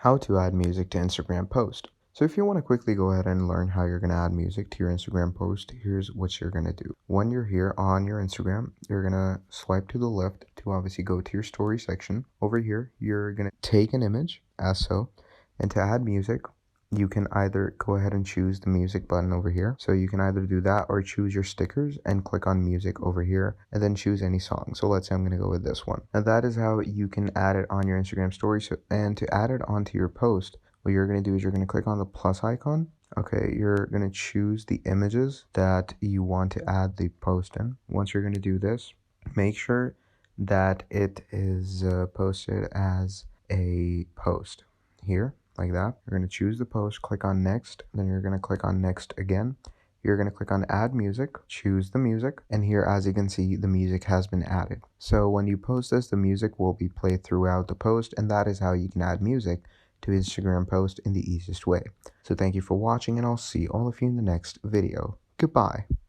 How to add music to Instagram post. So if you want to quickly go ahead and learn how you're going to add music to your Instagram post, here's what you're going to do. When you're here on your Instagram, you're going to swipe to the left to obviously go to your story section. Over here, you're going to take an image as so, and to add music, you can either go ahead and choose the music button over here. So you can either do that or choose your stickers and click on music over here and then choose any song. So let's say I'm going to go with this one. And that is how you can add it on your Instagram story. So, and to add it onto your post, what you're going to do is you're going to click on the plus icon. Okay, you're going to choose the images that you want to add the post in. Once you're going to do this, make sure that it is posted as a post here like that. You're going to choose the post, click on next, then you're going to click on next again. You're going to click on add music, choose the music, and here as you can see the music has been added. So when you post this, the music will be played throughout the post, and that is how you can add music to Instagram post in the easiest way. So thank you for watching, and I'll see all of you in the next video. Goodbye.